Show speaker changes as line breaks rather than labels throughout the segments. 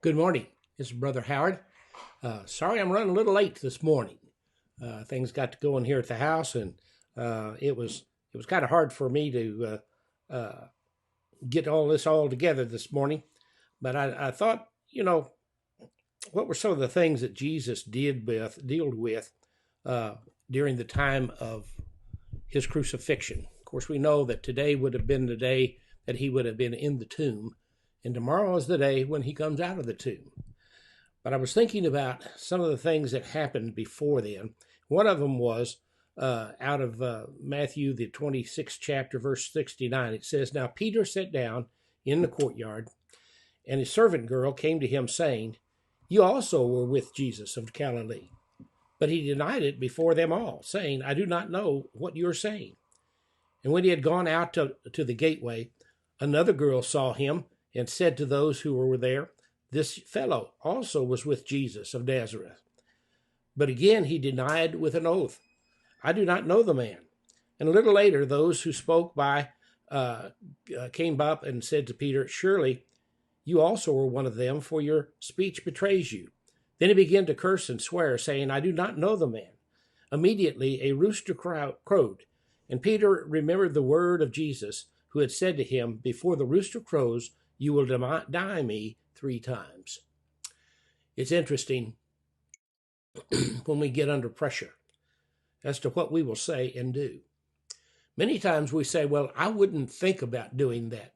Good morning. This is Brother Howard. Sorry I'm running a little late this morning. Things got to going here at the house, and it was kind of hard for me to get all this all together this morning. But I thought, what were some of the things that Jesus dealt with uh, during the time of his crucifixion? Of course, we know that today would have been the day that he would have been in the tomb, and tomorrow is the day when he comes out of the tomb. But I was thinking about some of the things that happened before then. One of them was out of Matthew, the 26th chapter, verse 69. It says, "Now Peter sat down in the courtyard, and his servant girl came to him, saying, 'You also were with Jesus of Galilee.' But he denied it before them all, saying, 'I do not know what you are saying.' And when he had gone out to the gateway, another girl saw him and said to those who were there, 'This fellow also was with Jesus of Nazareth.' But again he denied with an oath, 'I do not know the man.' And a little later, those who spoke by came up and said to Peter, 'Surely you also were one of them, for your speech betrays you.' Then he began to curse and swear, saying, 'I do not know the man.' Immediately a rooster crowed, and Peter remembered the word of Jesus, who had said to him, 'Before the rooster crows, you will deny me 3 times.'" It's interesting when we get under pressure as to what we will say and do. Many times we say, "Well, I wouldn't think about doing that."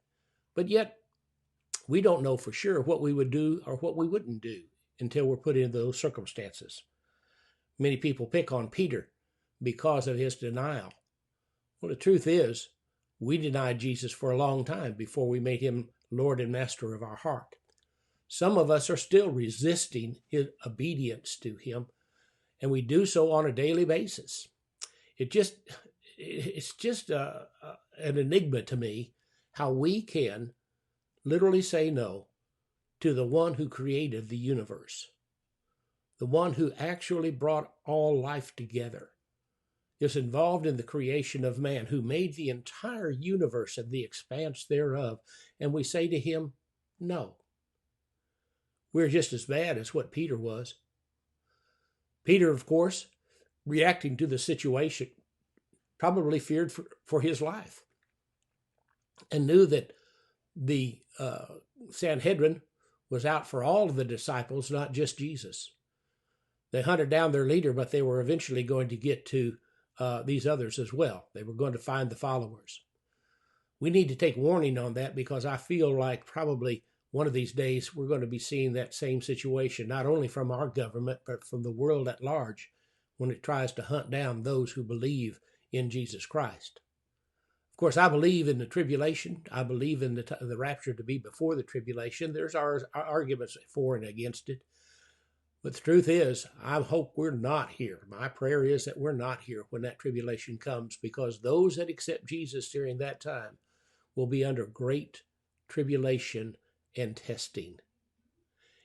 But yet we don't know for sure what we would do or what we wouldn't do until we're put in those circumstances. Many people pick on Peter because of his denial. Well, the truth is, we denied Jesus for a long time before we made him Lord and Master of our heart. Some of us are still resisting his obedience to him, and we do so on a daily basis. It's just an enigma to me how we can literally say no to the one who created the universe, the one who actually brought all life together, is involved in the creation of man, who made the entire universe and the expanse thereof, and we say to him, no. We're just as bad as what Peter was. Peter, of course, reacting to the situation, probably feared for his life and knew that the Sanhedrin was out for all of the disciples, not just Jesus. They hunted down their leader, but they were eventually going to get to these others as well. They were going to find the followers. We need to take warning on that, because I feel like probably one of these days we're going to be seeing that same situation, not only from our government, but from the world at large, when it tries to hunt down those who believe in Jesus Christ. Of course, I believe in the tribulation. I believe in the rapture to be before the tribulation. There's our arguments for and against it. But the truth is, I hope we're not here. My prayer is that we're not here when that tribulation comes, because those that accept Jesus during that time will be under great tribulation and testing.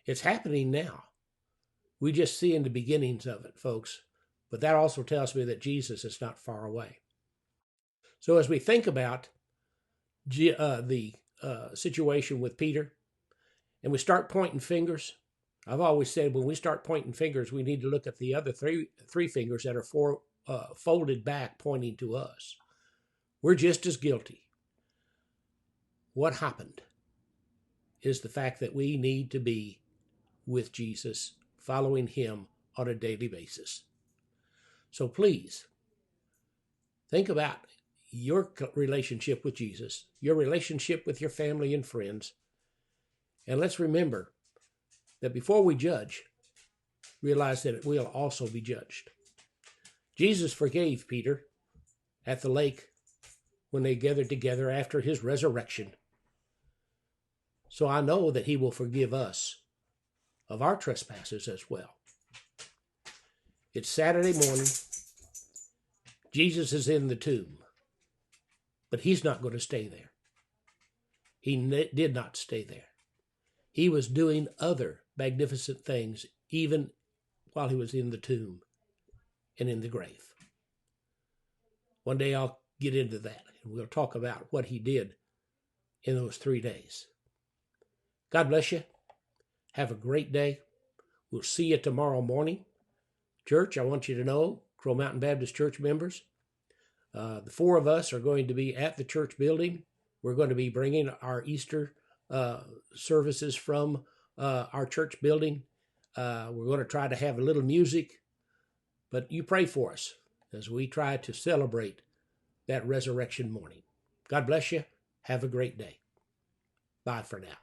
It's happening now. We just see in the beginnings of it, folks. But that also tells me that Jesus is not far away. So as we think about the situation with Peter, and we start pointing fingers, I've always said when we start pointing fingers, we need to look at the other three fingers that are folded back, pointing to us. We're just as guilty. What happened is the fact that we need to be with Jesus, following him on a daily basis. So please, think about your relationship with Jesus, your relationship with your family and friends, and let's remember that before we judge, realize that we'll also be judged. Jesus forgave Peter at the lake when they gathered together after his resurrection. So I know that he will forgive us of our trespasses as well. It's Saturday morning. Jesus is in the tomb, but he's not going to stay there. He did not stay there. He was doing other magnificent things even while he was in the tomb and in the grave. One day I'll get into that, and we'll talk about what he did in those 3 days. God bless you. Have a great day. We'll see you tomorrow morning. Church, I want you to know, Crow Mountain Baptist Church members, the four of us are going to be at the church building. We're going to be bringing our Easter services from our church building. We're going to try to have a little music, but you pray for us as we try to celebrate that resurrection morning. God bless you. Have a great day. Bye for now.